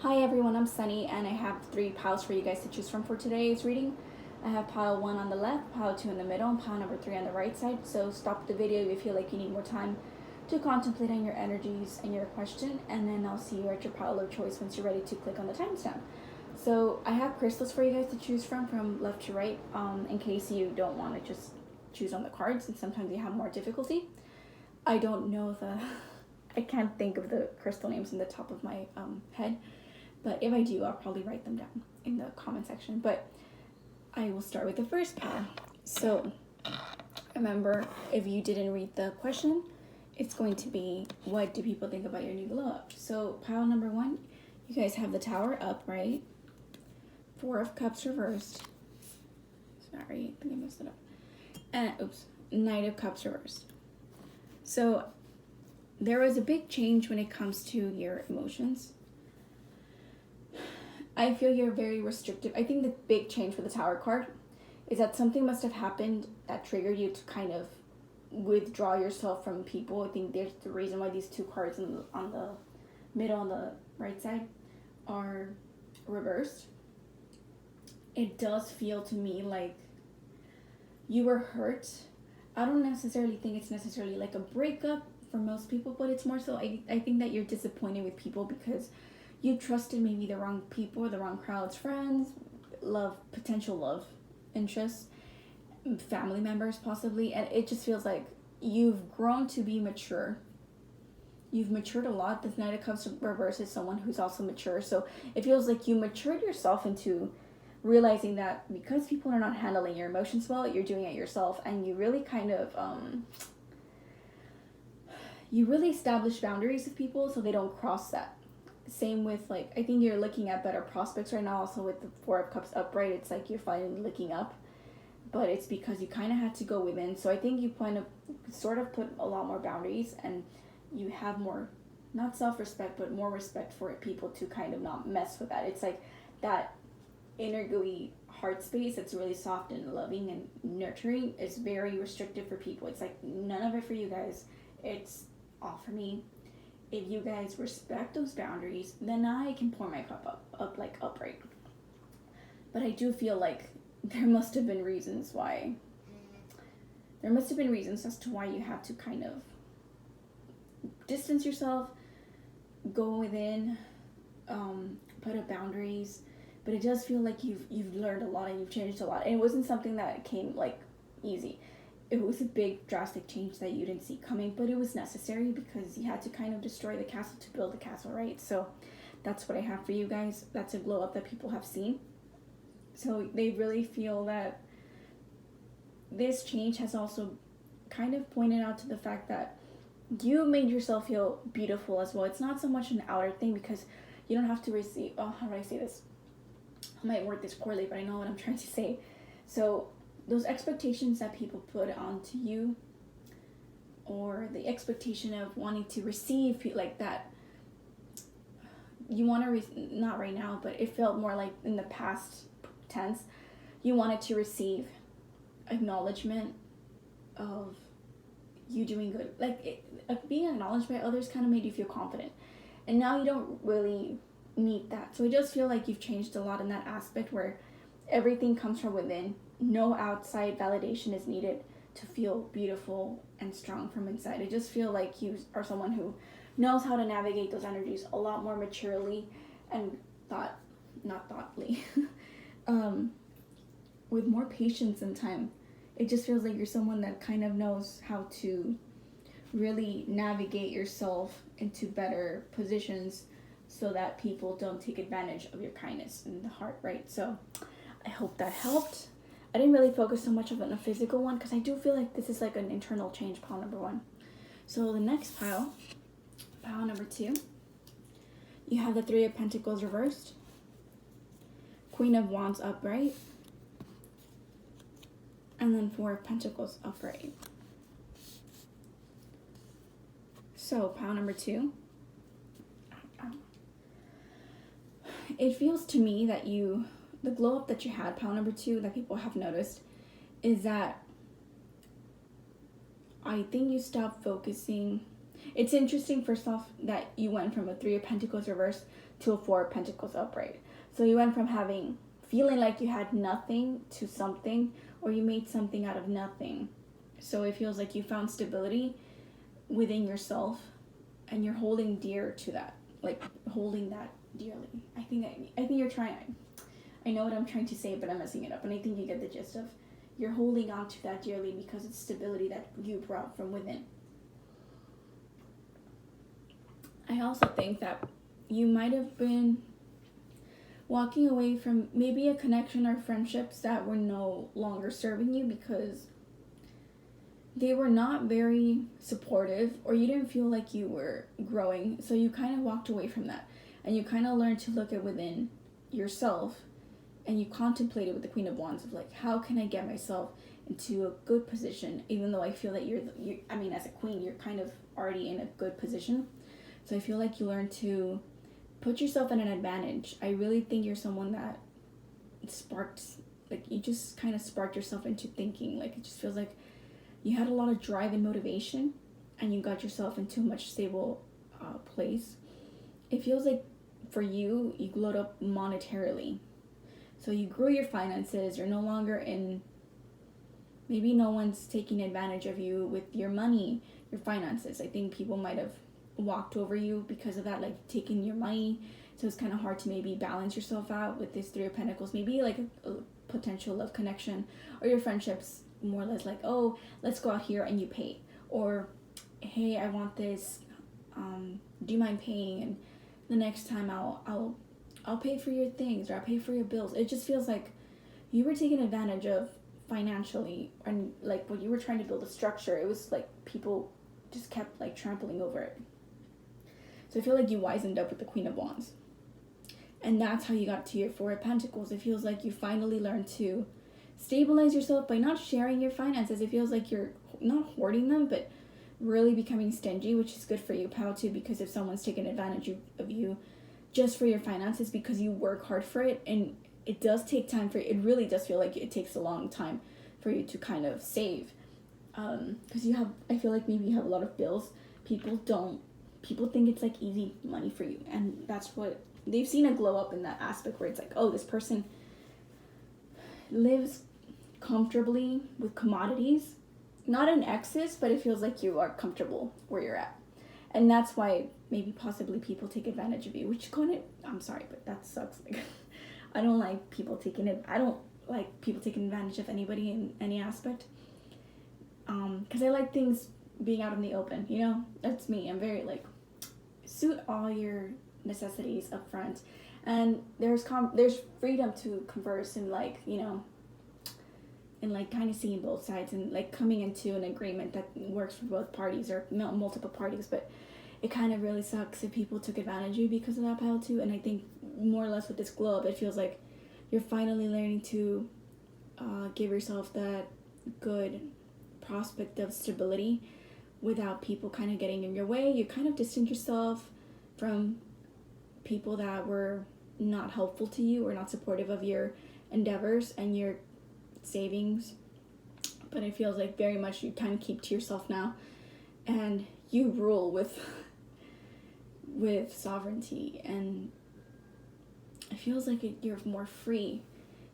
Hi everyone, I'm Sunny and I have 3 piles for you guys to choose from for today's reading. I have pile 1 on the left, pile 2 in the middle, and pile number 3 on the right side. So stop the video if you feel like you need more time to contemplate on your energies and your question, and then I'll see you at your pile of choice once you're ready to click on the timestamp. So I have crystals for you guys to choose from left to right, in case you don't want to just choose on the cards and sometimes you have more difficulty. I don't know I can't think of the crystal names in the top of my head. But if I do, I'll probably write them down in the comment section. But I will start with the first pile. So remember, if you didn't read the question, it's going to be, what do people think about your new glow up? So pile number 1, you guys have the Tower upright, 4 of Cups reversed. Sorry, I think I messed it up. And Knight of Cups reversed. So there was a big change when it comes to your emotions. I feel you're very restrictive. I think the big change for the Tower card is that something must have happened that triggered you to kind of withdraw yourself from people. I think there's the reason why these 2 cards on the middle, on the right side, are reversed. It does feel to me like you were hurt. I don't necessarily think it's necessarily like a breakup for most people, but it's more so I think that you're disappointed with people because you trusted maybe the wrong people, the wrong crowds, friends, potential love interests, family members possibly, and it just feels like you've grown to be mature. You've matured a lot. The Knight of Cups reverse is someone who's also mature, so it feels like you matured yourself into realizing that because people are not handling your emotions well, you're doing it yourself, and you really kind of you really establish boundaries with people so they don't cross that. Same with, like, I think you're looking at better prospects right now. Also with the 4 of Cups upright, it's like you're finally looking up, but it's because you kind of had to go within. So I think you kind of sort of put a lot more boundaries, and you have more, not self-respect, but more respect for people to kind of not mess with that. It's like that inner gooey heart space that's really soft and loving and nurturing is very restrictive for people. It's like none of it for you guys. It's all for me. If you guys respect those boundaries, then I can pour my cup up like upright. But I do feel like there must have been reasons as to why you have to kind of distance yourself, go within, put up boundaries. But it does feel like you've learned a lot and you've changed a lot. And it wasn't something that came like easy. It was a big drastic change that you didn't see coming, but it was necessary because you had to kind of destroy the castle to build the castle, right? So that's what I have for you guys. That's a glow up that people have seen. So they really feel that this change has also kind of pointed out to the fact that you made yourself feel beautiful as well. It's not so much an outer thing because you don't have to receive, how do I say this? I might word this poorly, but I know what I'm trying to say. So those expectations that people put onto you, or the expectation of wanting to receive, like that, you want to, not right now, but it felt more like in the past tense, you wanted to receive acknowledgement of you doing good. Like being acknowledged by others kind of made you feel confident. And now you don't really need that. So it does feel like you've changed a lot in that aspect where everything comes from within. No outside validation is needed to feel beautiful and strong from inside. I just feel like you are someone who knows how to navigate those energies a lot more maturely and with more patience and time. It just feels like you're someone that kind of knows how to really navigate yourself into better positions so that people don't take advantage of your kindness in the heart, right? So I hope that helped. I didn't really focus so much on a physical one because I do feel like this is like an internal change, pile number 1. So the next pile number 2, you have the 3 of Pentacles reversed, Queen of Wands upright, and then 4 of Pentacles upright. So pile number 2, it feels to me that the glow up that you had, pile number 2, that people have noticed, is that I think you stopped focusing It's interesting, first off, that you went from a Three of Pentacles reverse to a Four of Pentacles upright. So you went from feeling like you had nothing to something, or you made something out of nothing. So it feels like you found stability within yourself, and you're holding dear to that, like holding that dearly. I think you're trying. I know what I'm trying to say, but I'm messing it up, and I think you get the gist of you're holding on to that dearly because it's stability that you brought from within. I also think that you might have been walking away from maybe a connection or friendships that were no longer serving you because they were not very supportive, or you didn't feel like you were growing. So you kind of walked away from that, and you kind of learned to look at within yourself, and you contemplated with the Queen of Wands of like, how can I get myself into a good position, even though I feel that as a queen, you're kind of already in a good position. So I feel like you learn to put yourself at an advantage. I really think you're someone that you just kind of sparked yourself into thinking. Like, it just feels like you had a lot of drive and motivation, and you got yourself into a much stable place. It feels like for you glowed up monetarily. So you grew your finances. You're no longer maybe no one's taking advantage of you with your money, your finances. I think people might have walked over you because of that, like taking your money. So it's kind of hard to maybe balance yourself out with this Three of Pentacles. Maybe like a potential love connection, or your friendships more or less like, oh, let's go out here and you pay, or hey, I want this, do you mind paying, and the next time I'll pay for your things, or I'll pay for your bills. It just feels like you were taken advantage of financially, and like when you were trying to build a structure, it was like people just kept like trampling over it. So I feel like you wisened up with the Queen of Wands, and that's how you got to your Four of Pentacles. It feels like you finally learned to stabilize yourself by not sharing your finances. It feels like you're not hoarding them, but really becoming stingy, which is good for you, Pal, too, because if someone's taking advantage of you just for your finances because you work hard for it, and it does take time for you. It really does feel like it takes a long time for you to kind of save, because I feel like maybe you have a lot of bills. People think it's like easy money for you, and that's what they've seen a glow up in that aspect where it's like, oh, this person lives comfortably with commodities, not in excess, but it feels like you are comfortable where you're at. And that's why maybe possibly people take advantage of you, I'm sorry, but that sucks. Like, I don't like people taking advantage of anybody in any aspect. Because I like things being out in the open, That's me. I'm very, like, suit all your necessities up front. And there's freedom to converse and, like, and, like, kind of seeing both sides and, like, coming into an agreement that works for both parties, or multiple parties. But it kind of really sucks if people took advantage of you because of that pile too. And I think more or less with this globe, it feels like you're finally learning to give yourself that good prospect of stability without people kind of getting in your way. You kind of distance yourself from people that were not helpful to you or not supportive of your endeavors and your savings. But it feels like very much you kind of keep to yourself now, and you rule with sovereignty, and it feels like you're more free.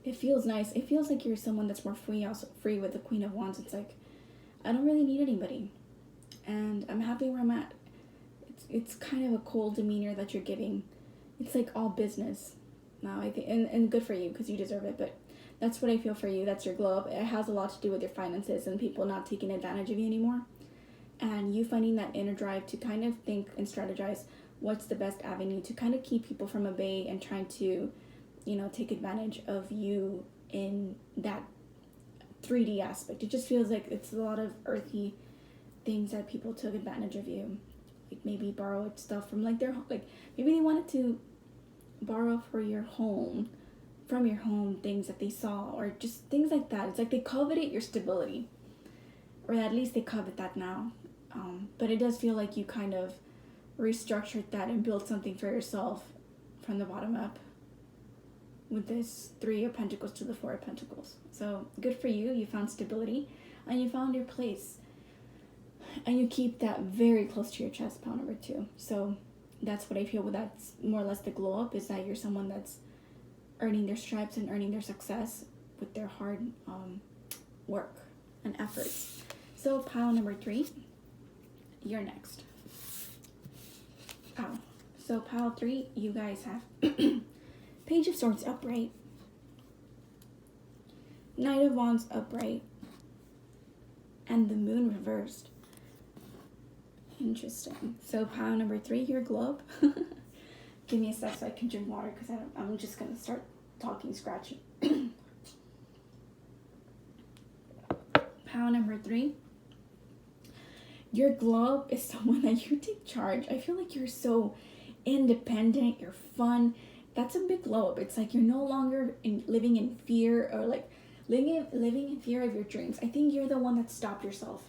It feels nice. It feels like you're someone that's more free, also free with the Queen of Wands. It's like, I don't really need anybody, and I'm happy where I'm at. It's kind of a cold demeanor that you're giving. It's like all business now, I think, and good for you because you deserve it. But that's what I feel for you. That's your glow up. It has a lot to do with your finances and people not taking advantage of you anymore, and you finding that inner drive to kind of think and strategize what's the best avenue to kind of keep people from a bay and trying to, take advantage of you in that 3D aspect. It just feels like it's a lot of earthy things that people took advantage of you. Like maybe borrowed stuff from maybe they wanted to borrow from your home, things that they saw, or just things like that. It's like they coveted your stability, or at least they covet that now. But it does feel like you kind of restructured that and built something for yourself from the bottom up with this Three of Pentacles to the Four of Pentacles. So good for you. You found stability and you found your place. And you keep that very close to your chest, pile number 2. So that's what I feel with that's more or less the glow up, is that you're someone that's earning their stripes and earning their success with their hard work and efforts. So pile number 3, you're next. Oh, so pile 3, you guys have Page of Swords upright, Knight of Wands upright, and the Moon reversed. Interesting. So pile number 3, your globe. Give me a sec so I can drink water, because I'm just going to start talking scratchy. Pile number 3, your globe is someone that you take charge. I feel like you're so independent, you're fun. That's a big globe. It's like you're no longer living in fear, or like living in fear of your dreams. I think you're the one that stopped yourself.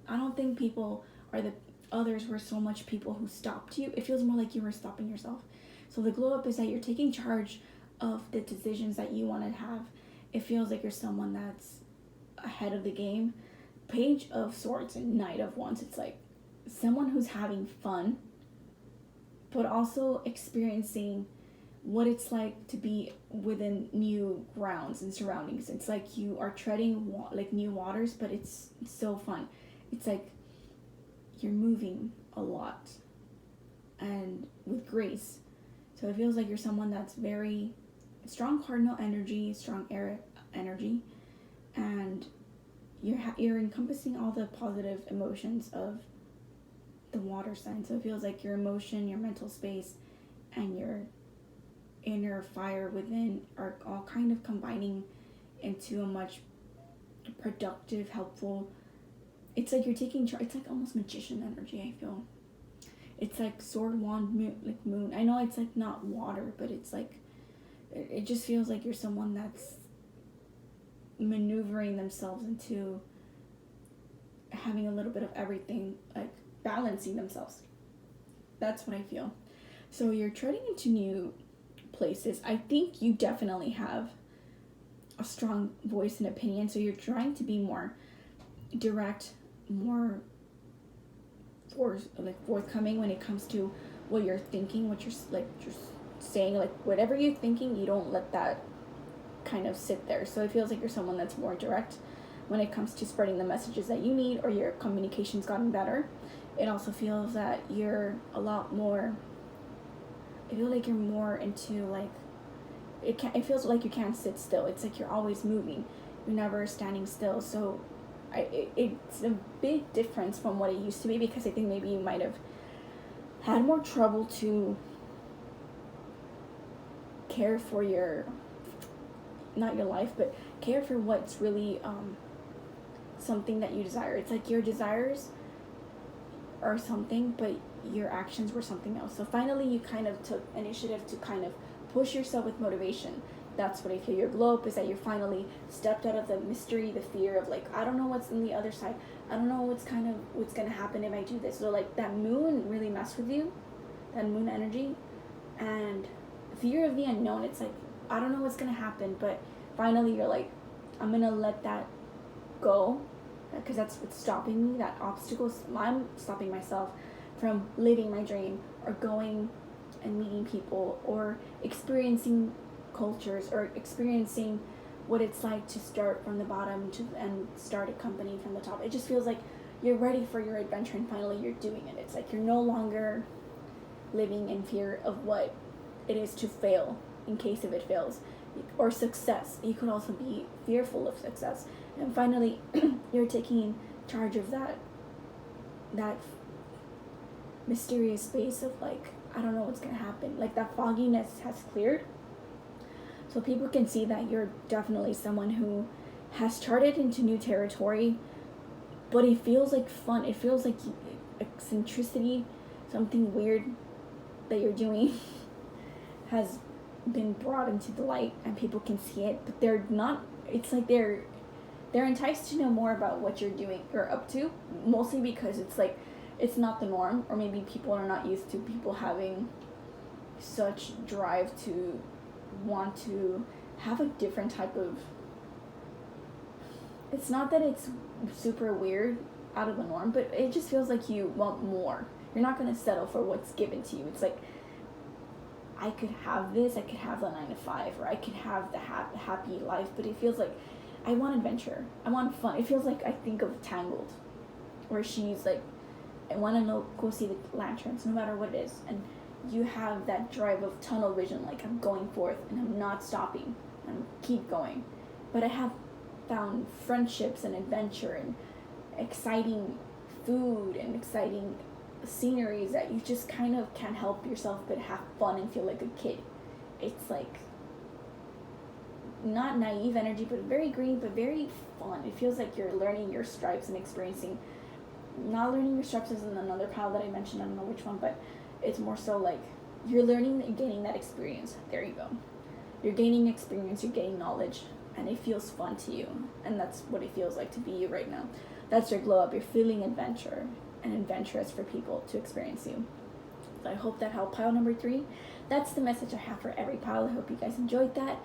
I don't think people or the others were so much people who stopped you. It feels more like you were stopping yourself. So the glow up is that you're taking charge of the decisions that you want to have. It feels like you're someone that's ahead of the game. Page of Swords and Knight of Wands, it's like someone who's having fun, but also experiencing what it's like to be within new grounds and surroundings. It's like you are treading like new waters, but it's so fun. It's like you're moving a lot and with grace. So it feels like you're someone that's very strong cardinal energy, strong air energy, and you're encompassing all the positive emotions of the water sign. So it feels like your emotion, your mental space, and your inner fire within are all kind of combining into a much productive, helpful. It's like you're taking charge. It's like almost magician energy, I feel. It's like sword, wand, moon, like moon. I know it's like not water, but it's like, it just feels like you're someone that's maneuvering themselves into having a little bit of everything, like balancing themselves. That's what I feel. So you're treading into new places. I think you definitely have a strong voice and opinion, so you're trying to be more direct, more forthcoming when it comes to what you're thinking, what you're saying, like whatever you're thinking, you don't let that kind of sit there. So it feels like you're someone that's more direct when it comes to spreading the messages that you need, or your communication's gotten better. It also feels that you're a lot more, I feel like you're more into like, it feels like you can't sit still. It's like you're always moving. You're never standing still. So it's a big difference from what it used to be, because I think maybe you might have had more trouble to care for your, not your life, but care for what's really something that you desire. It's like your desires are something, but your actions were something else. So finally you kind of took initiative to kind of push yourself with motivation. That's what I feel. Your glow up is that you finally stepped out of the mystery, the fear of like, I don't know what's on the other side. I don't know what's gonna happen if I do this. So like that moon really messed with you, that moon energy, and fear of the unknown. It's like, I don't know what's gonna happen, but finally you're like, I'm gonna let that go, because that's what's stopping me. That obstacle, I'm stopping myself from living my dream, or going and meeting people, or experiencing cultures, or experiencing what it's like to start from the bottom and start a company from the top. It just feels like you're ready for your adventure, and finally you're doing it. It's like you're no longer living in fear of what it is to fail in case if it fails, or success. You could also be fearful of success, and finally you're taking charge of that mysterious space of like, I don't know what's gonna happen. Like that fogginess has cleared, so people can see that you're definitely someone who has charted into new territory, but it feels like fun. It feels like eccentricity, something weird that you're doing has been brought into the light, and people can see it, but they're not, it's like they're enticed to know more about what you're doing or up to, mostly because it's like, it's not the norm, or maybe people are not used to people having such drive to want to have a different type of, it's not that it's super weird, out of the norm, but it just feels like you want more. You're not going to settle for what's given to you. It's like, I could have this, I could have the 9 to 5, or I could have the happy life, but it feels like I want adventure. I want fun. It feels like I think of Tangled, where she's like, I want to go see the lanterns, no matter what it is. And you have that drive of tunnel vision, like I'm going forth and I'm not stopping. I'm keep going. But I have found friendships and adventure and exciting food and exciting sceneries that you just kind of can't help yourself but have fun and feel like a kid. It's like not naive energy, but very green, but very fun. It feels like you're learning your stripes and experiencing. Not learning your stripes is in another pile that I mentioned. I don't know which one, but it's more so like you're learning and gaining that experience. There you go. You're gaining experience. You're gaining knowledge, and it feels fun to you. And that's what it feels like to be you right now. That's your glow up. You're feeling adventure and adventurous for people to experience you. So I hope that helped. Pile number 3. That's the message I have for every pile. I hope you guys enjoyed that.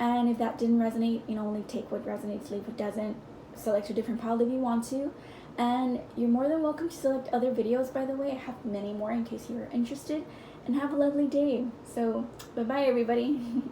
And if that didn't resonate, only take what resonates, leave what doesn't. Select a different pile if you want to. And you're more than welcome to select other videos, by the way. I have many more in case you're interested. And have a lovely day. So, bye-bye, everybody.